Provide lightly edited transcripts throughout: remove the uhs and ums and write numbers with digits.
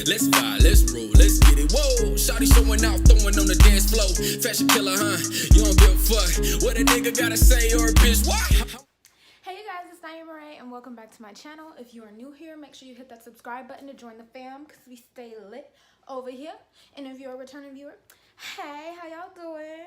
Let's vibe, let's roll, let's get it. Whoa, shawty showing out, throwing on the dance floor. Fashion killer, huh? You don't give a fuck what a nigga gotta say or a bitch. Why? Hey you guys, it's naimahrae and welcome back to my channel. If you are new here, make sure you hit that subscribe button to join the fam because we stay lit over here. And if you're a returning viewer, hey, how y'all doing?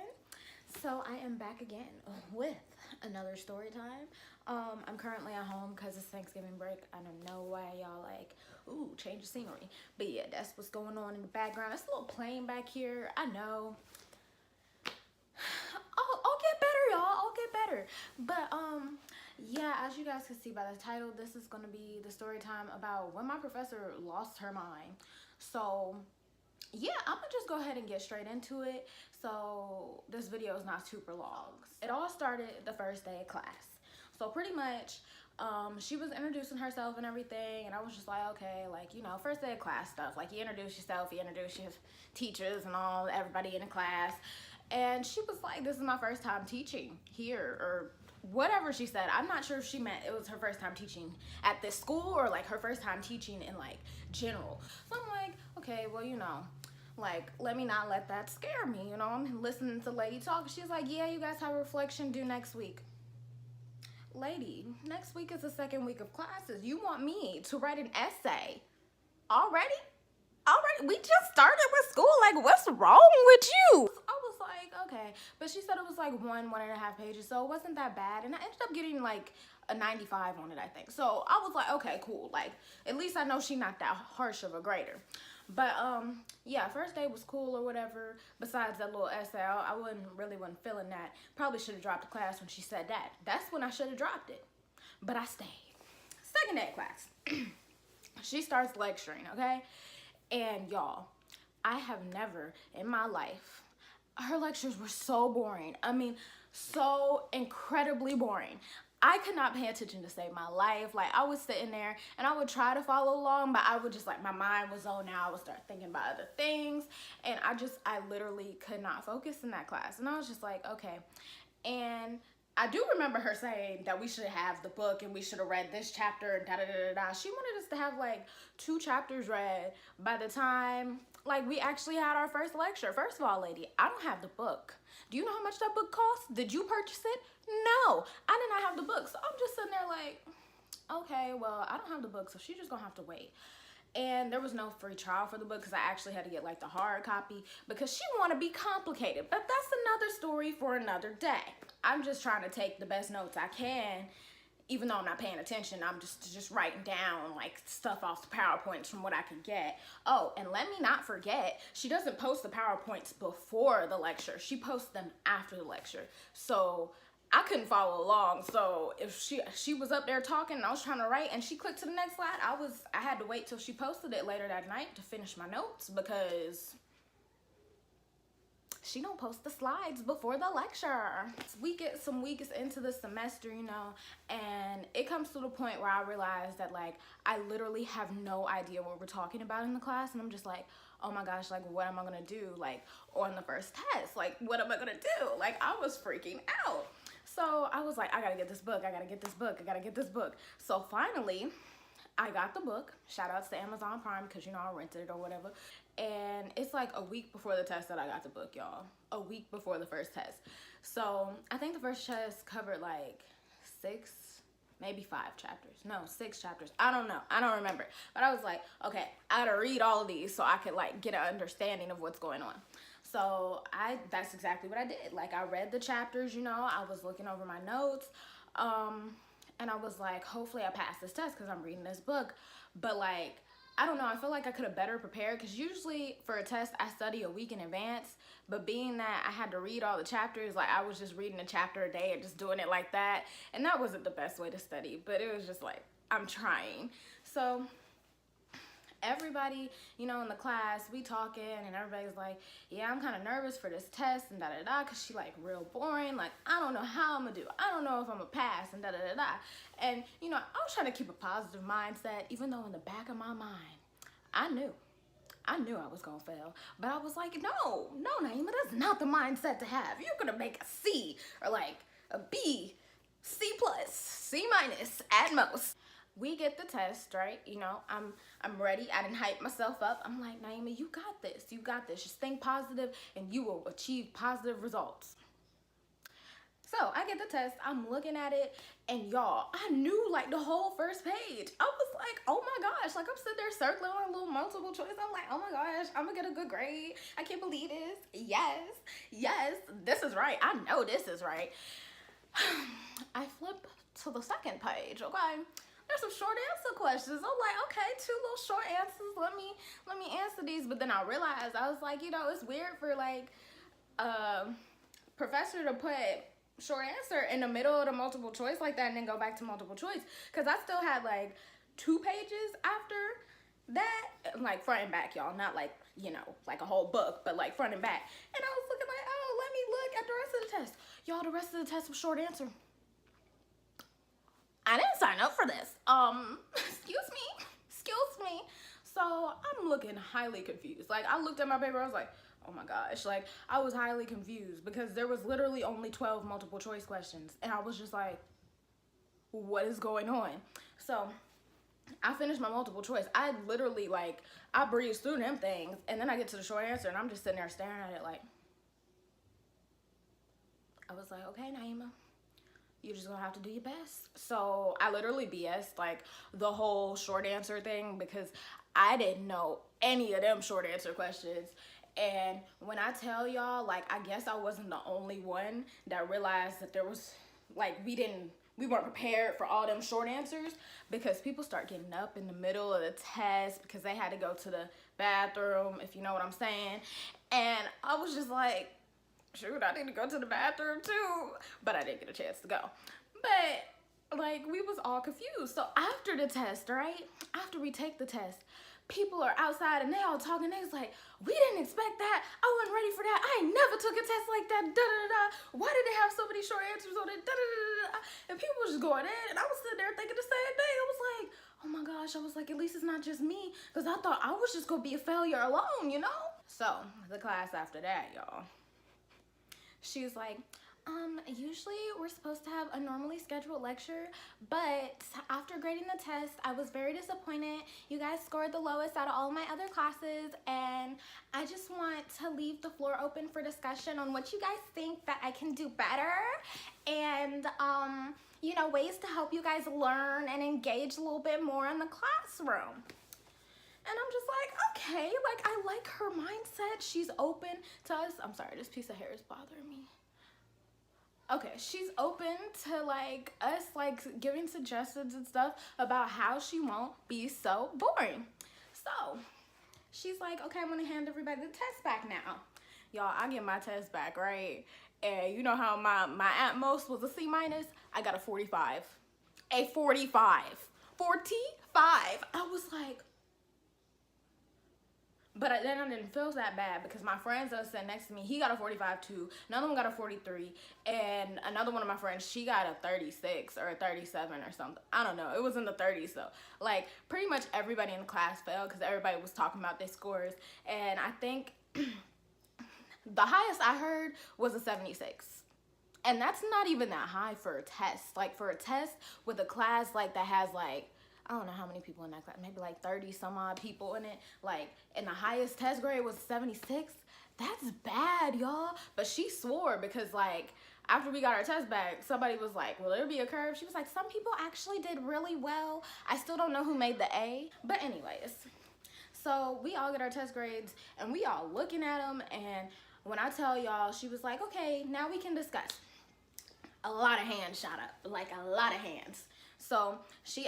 So I am back again with another story time. I'm currently at home because it's Thanksgiving break. I don't know why y'all like, ooh, change the scenery. But yeah, that's what's going on in the background. It's a little plane back here. I know. I'll get better, y'all. I'll get better. But yeah, as you guys can see by the title, this is gonna be the story time about when my professor lost her mind. So yeah, I'm gonna just go ahead and get straight into it. So this video is not super long. It all started the first day of class. So pretty much, she was introducing herself and everything, and I was just like, okay, like, you know, first day of class stuff. Like, you introduce yourself, you introduce your teachers and all, everybody in the class. And she was like, this is my first time teaching here, or whatever she said. I'm not sure if she meant it was her first time teaching at this school or like her first time teaching in like general. So I'm like, okay, well, you know, like, let me not let that scare me, you know. I'm listening to lady talk. She's like, yeah, you guys have a reflection due next week. Lady, next week is the second week of classes. You want me to write an essay already? We just started with school. Like, what's wrong with you? I was like, okay. But she said it was like 1.5 pages, so it wasn't that bad. And I ended up getting like a 95 on it, I think. So I was like, okay, cool. Like, at least I know she's not that harsh of a grader. But yeah, first day was cool or whatever. Besides that little essay, I wasn't feeling that. Probably should have dropped the class when she said that. That's when I should have dropped it. But I stayed. Second day of class. She starts lecturing, okay? And y'all, I have never in my life, her lectures were so boring. I mean, so incredibly boring. I could not pay attention to save my life. Like, I was sitting there and I would try to follow along, but I would just like, my mind was zoned out. I would start thinking about other things. And I literally could not focus in that class. And I was just like, okay. And I do remember her saying that we should have the book and we should have read this chapter and da-da-da-da-da. She wanted us to have like 2 chapters read by the time like we actually had our first lecture. First of all, lady, I don't have the book. Do you know how much that book costs? Did you purchase it? No, I did not have the book. So I'm just sitting there like, okay, well, I don't have the book, so she's just gonna have to wait. And there was no free trial for the book because I actually had to get like the hard copy because she want to be complicated. But that's another story for another day. I'm just trying to take the best notes I can, even though I'm not paying attention. I'm just writing down like stuff off the PowerPoints from what I can get. Oh, and let me not forget, she doesn't post the PowerPoints before the lecture. She posts them after the lecture. So I couldn't follow along. So if she was up there talking and I was trying to write and she clicked to the next slide, I had to wait till she posted it later that night to finish my notes because she don't post the slides before the lecture. We get some weeks into the semester, you know, and it comes to the point where I realize that like I literally have no idea what we're talking about in the class, and I'm just like, oh my gosh, like what am I gonna do like on the first test? Like what am I gonna do? Like I was freaking out. So I was like, I gotta get this book, I gotta get this book, I gotta get this book. So finally, I got the book. Shout outs to Amazon Prime because, you know, I rented it or whatever. And it's like a week before the test that I got the book, y'all. A week before the first test. So I think the first test covered like 6, maybe 5 chapters. No, 6 chapters. I don't know. I don't remember. But I was like, okay, I gotta read all of these so I could like get an understanding of what's going on. So that's exactly what I did. Like I read the chapters, you know, I was looking over my notes. And I was like, hopefully I pass this test because I'm reading this book. But like, I don't know, I feel like I could have better prepared because usually for a test, I study a week in advance. But being that I had to read all the chapters, like I was just reading a chapter a day and just doing it like that. And that wasn't the best way to study, but it was just like, I'm trying. So everybody, you know, in the class, we talking and everybody's like, yeah, I'm kind of nervous for this test and da-da-da because she like real boring. Like, I don't know how I'm gonna do. I don't know if I'm gonna pass and da-da-da-da. And, you know, I was trying to keep a positive mindset, even though in the back of my mind, I knew I was gonna fail. But I was like, no, Naimah, that's not the mindset to have. You're gonna make a C or like a B, C plus, C minus at most. we get the test, right? You know, I'm ready. I didn't hype myself up. I'm like, Naimah, you got this. You got this. Just think positive and you will achieve positive results. So I get the test, I'm looking at it, and y'all, I knew like the whole first page. I was like, oh my gosh, like I'm sitting there circling on a little multiple choice. I'm like, oh my gosh, I'm gonna get a good grade. I can't believe this. Yes, this is right. I know this is right. I flip to the second page, okay? There's some short answer questions. I'm like, okay, two little short answers. Let me answer these. But then I realized, I was like, you know, it's weird for like professor to put short answer in the middle of the multiple choice like that and then go back to multiple choice, because I still had like 2 pages after that, like front and back, y'all, not like, you know, like a whole book, but like front and back. And I was looking like, oh, let me look at the rest of the test. Y'all, the rest of the test was short answer. I didn't sign up for this. Excuse me. So I'm looking highly confused. Like I looked at my paper, I was like, oh my gosh, like I was highly confused because there was literally only 12 multiple choice questions. And I was just like, what is going on? So I finished my multiple choice. I literally like, I breezed through them things and then I get to the short answer and I'm just sitting there staring at it like, I was like, okay, Naimah, you're just gonna have to do your best. So I literally BS'd like the whole short answer thing because I didn't know any of them short answer questions. And when I tell y'all, like, I guess I wasn't the only one that realized that there was, like, we weren't prepared for all them short answers, because people start getting up in the middle of the test because they had to go to the bathroom, if you know what I'm saying. And I was just like, shoot, I need to go to the bathroom too. But I didn't get a chance to go. But, like, we was all confused. So after the test, right, after we take the test, people are outside and they all talking. They was like, we didn't expect that. I wasn't ready for that. I ain't never took a test like that. Da da da. Why did they have so many short answers on it? Da da da da. And people was just going in, and I was sitting there thinking the same thing. I was like, oh my gosh. I was like, at least it's not just me, because I thought I was just gonna be a failure alone, you know. So the class after that, y'all, she was like, usually we're supposed to have a normally scheduled lecture, but after grading the test, I was very disappointed. You guys scored the lowest out of all my other classes, and I just want to leave the floor open for discussion on what you guys think that I can do better, and, you know, ways to help you guys learn and engage a little bit more in the classroom. And I'm just like, okay, like, I like her mindset. She's open to us. I'm sorry, this piece of hair is bothering me. Okay, she's open to like us like giving suggestions and stuff about how she won't be so boring. So she's like, okay, I'm gonna hand everybody the test back now. Y'all, I get my test back, right? And you know how my at most was a C-. I got a 45. A 45. 45. I was like, but then I didn't feel that bad because my friends that was sitting next to me, he got a 45 too. Another one got a 43. And another one of my friends, she got a 36 or a 37 or something. I don't know. It was in the 30s though. Like pretty much everybody in the class failed because everybody was talking about their scores. And I think the highest I heard was a 76. And that's not even that high for a test. Like for a test with a class like that has like, I don't know how many people in that class, maybe like 30 some odd people in it. Like, and the highest test grade was 76. That's bad, y'all. But she swore because like, after we got our test back, somebody was like, will there be a curve? She was like, some people actually did really well. I still don't know who made the A. But anyways, so we all get our test grades and we all looking at them. And when I tell y'all, she was like, okay, now we can discuss. A lot of hands shot up, like a lot of hands. So she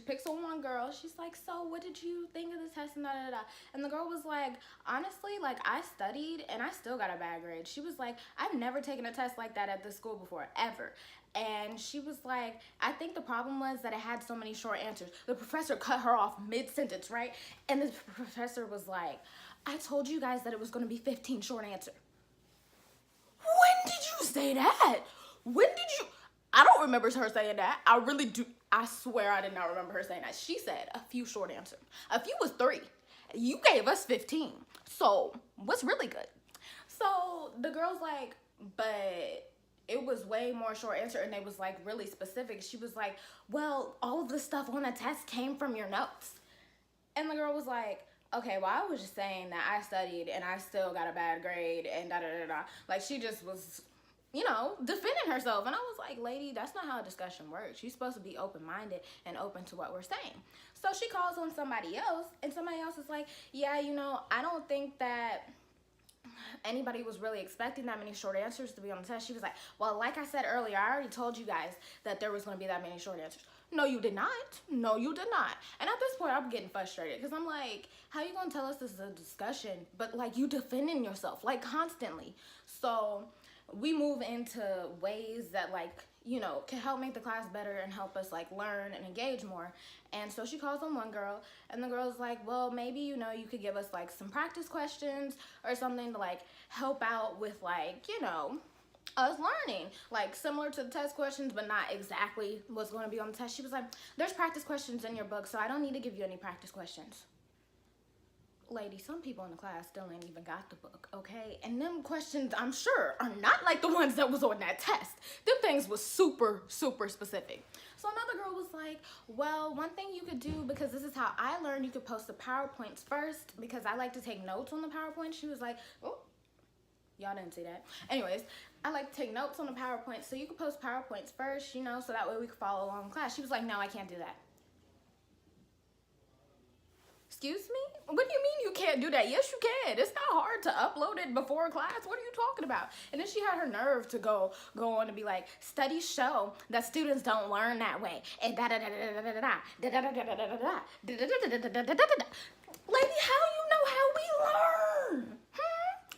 picks on one girl. She's like, so what did you think of the test and da da da? And the girl was like, honestly, like I studied and I still got a bad grade. She was like, I've never taken a test like that at this school before, ever. And she was like, I think the problem was that it had so many short answers. The professor cut her off mid-sentence, right? And the professor was like, I told you guys that it was going to be 15 short answer. When did you say that? When did you? I don't remember her saying that. I really do. I swear I did not remember her saying that. She said a few short answer. A few was 3. You gave us 15. So what's really good? So the girl's like, but it was way more short answer, and they was like really specific. She was like, well, all of the stuff on the test came from your notes. And the girl was like, okay, well, I was just saying that I studied and I still got a bad grade and da da da da. Like, she just was, you know, defending herself. And I was like, lady, that's not how a discussion works. You're supposed to be open-minded and open to what we're saying. So she calls on somebody else, and somebody else is like, yeah, you know, I don't think that anybody was really expecting that many short answers to be on the test. She was like, well, like I said earlier, I already told you guys that there was going to be that many short answers. No, you did not. No, you did not. And at this point, I'm getting frustrated because I'm like, how you going to tell us this is a discussion, but like you defending yourself, like constantly. So we move into ways that, like, you know, can help make the class better and help us like learn and engage more. And so she calls on one girl, and the girl's like, well, maybe, you know, you could give us like some practice questions or something to like help out with, like, you know, us learning, like similar to the test questions, but not exactly what's going to be on the test. She was like, there's practice questions in your book, so I don't need to give you any practice questions. Lady, some people in the class still ain't even got the book, okay? And them questions, I'm sure, are not like the ones that was on that test. Them things was super, super specific. So another girl was like, well, one thing you could do, because this is how I learned, you could post the PowerPoints first, because I like to take notes on the PowerPoint. She was like, oh, y'all didn't see that. Anyways, I like to take notes on the PowerPoint, so you could post PowerPoints first, you know, so that way we could follow along in class. She was like, no, I can't do that. Excuse me? What do you mean you can't do that? Yes, you can. It's not hard to upload it before class. What are you talking about? And then she had her nerve to go on to be like, studies show that students don't learn that way. And da da da da da da da da da da da da da da da da da. Lady, how you know how we learn?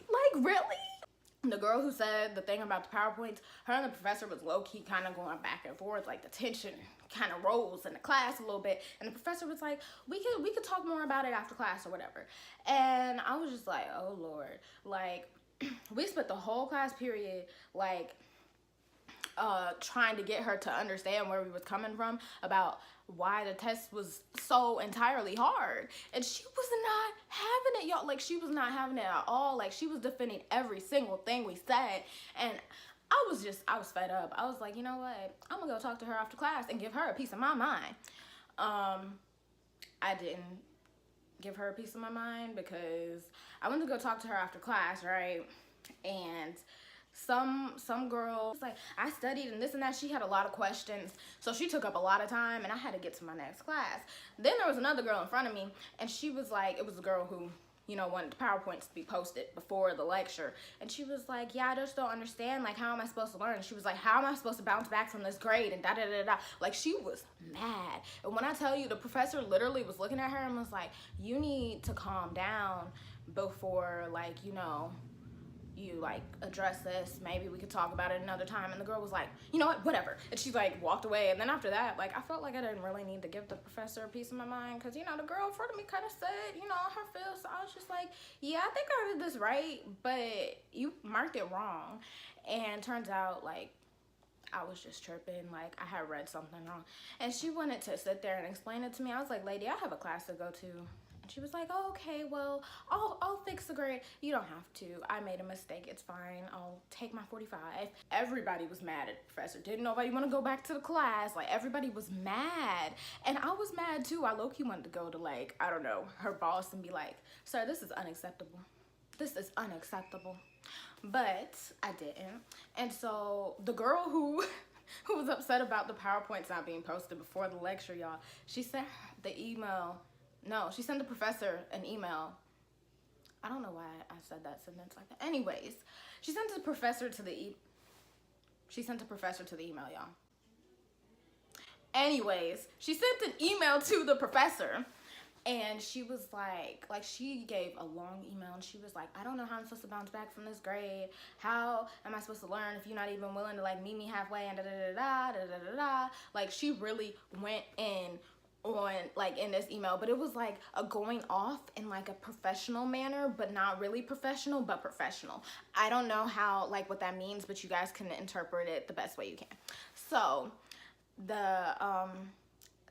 Like, really? The girl who said the thing about the PowerPoints, her and the professor was low-key kind of going back and forth, like the tension kind of rose in the class a little bit, and the professor was like, we could talk more about it after class or whatever. And I was just like, oh Lord, like we spent the whole class period like trying to get her to understand where we was coming from about why the test was so entirely hard, and she was not having it, y'all. Like, she was not having it at all. Like, she was defending every single thing we said, and I was fed up. I was like, you know what, I'm gonna go talk to her after class and give her a piece of my mind. I didn't give her a piece of my mind because I went to go talk to her after class, right? And some girl was like, I studied and this and that. She had a lot of questions, so she took up a lot of time, and I had to get to my next class. Then there was another girl in front of me, and she was like, it was a girl who, you know, wanted the PowerPoints to be posted before the lecture, and she was like, yeah, I just don't understand, like, how am I supposed to learn? And she was like, how am I supposed to bounce back from this grade, and da da da da. Like, she was mad. And when I tell you, the professor literally was looking at her and was like, you need to calm down before, like, you know, you like address this. Maybe we could talk about it another time. And the girl was like, you know what, whatever. And she like walked away. And then after that, like, I felt like I didn't really need to give the professor a piece of my mind, because, you know, the girl in front of me kind of said, you know, her feels. So I was just like, yeah, I think I did this right, but you marked it wrong. And turns out, like, I was just tripping, like I had read something wrong. And she wanted to sit there and explain it to me. I was like, lady, I have a class to go to. She was like, oh, okay, well, I'll fix the grade. You don't have to. I made a mistake. It's fine. I'll take my 45. Everybody was mad at the professor. Didn't nobody want to go back to the class. Like, everybody was mad. And I was mad too. I low-key wanted to go to, like, I don't know, her boss and be like, sir, this is unacceptable. This is unacceptable. But I didn't. And so the girl who was upset about the PowerPoints not being posted before the lecture, y'all, she sent the email. No, she sent the professor an email. I don't know why I said that sentence like that. Anyways, she sent the professor to the email, y'all. Anyways, she sent an email to the professor, and she was like she gave a long email, and she was like, I don't know how I'm supposed to bounce back from this grade. How am I supposed to learn if you're not even willing to like meet me halfway and da da da da da da da. Like, she really went in on like in this email, but it was like a going off in like a professional manner, but not really professional, but professional. I don't know how, like, what that means, but you guys can interpret it the best way you can. So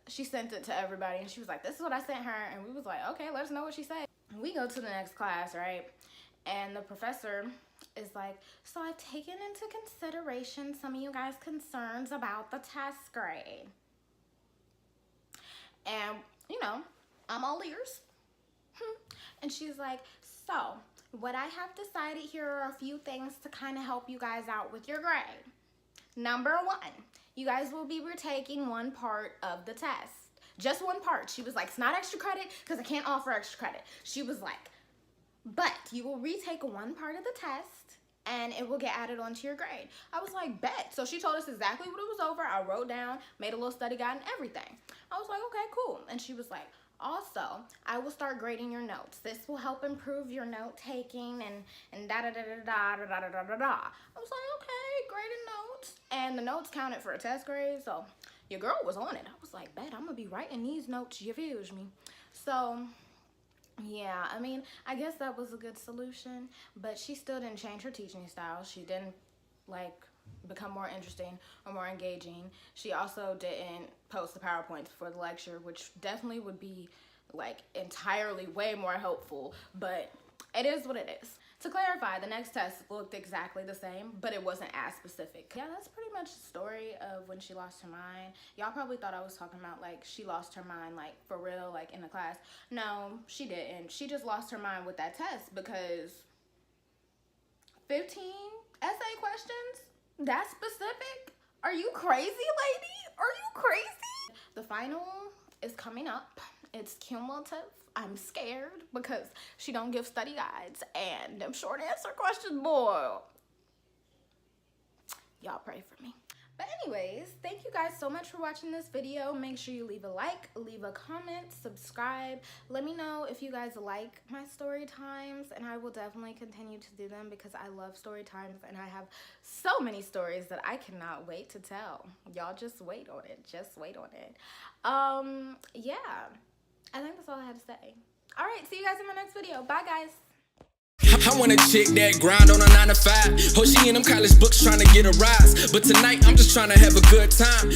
she sent it to everybody, and she was like, this is what I sent her. And we was like, okay, let us know what she said. We go to the next class, right? And the professor is like, so I've taken into consideration some of you guys' concerns about the test grade. And, you know, I'm all ears. And she's like, so what I have decided, here are a few things to kind of help you guys out with your grade. Number one, you guys will be retaking one part of the test. Just one part. She was like, it's not extra credit because I can't offer extra credit. She was like, but you will retake one part of the test and it will get added onto your grade. I was like, bet. So she told us exactly what it was over. I wrote down, made a little study guide and everything. I was like, okay, cool. And she was like, also, I will start grading your notes. This will help improve your note taking and da da da da da da da da da da. I was like, okay, grading notes. And the notes counted for a test grade, so your girl was on it. I was like, bet I'm gonna be writing these notes, you feel me? So yeah, I mean, I guess that was a good solution, but she still didn't change her teaching style. She didn't like become more interesting or more engaging. She also didn't post the PowerPoints for the lecture, which definitely would be like entirely way more helpful, but it is what it is. To clarify, the next test looked exactly the same, but it wasn't as specific. Yeah, that's pretty much the story of when she lost her mind. Y'all probably thought I was talking about like she lost her mind like for real, like in the class. No, she didn't. She just lost her mind with that test because 15 essay questions? That specific? Are you crazy, lady? Are you crazy? The final is coming up. It's cumulative. I'm scared because she don't give study guides and them short answer questions, boy. Y'all pray for me. But anyways, thank you guys so much for watching this video. Make sure you leave a like, leave a comment, subscribe. Let me know if you guys like my story times, and I will definitely continue to do them because I love story times and I have so many stories that I cannot wait to tell. Y'all just wait on it. Just wait on it. Yeah, I think that's all I had to say. All right, see you guys in my next video. Bye, guys. I want a chick that grind on a 9 to 5. Oh, she in them college books trying to get a rise. But tonight, I'm just trying to have a good time.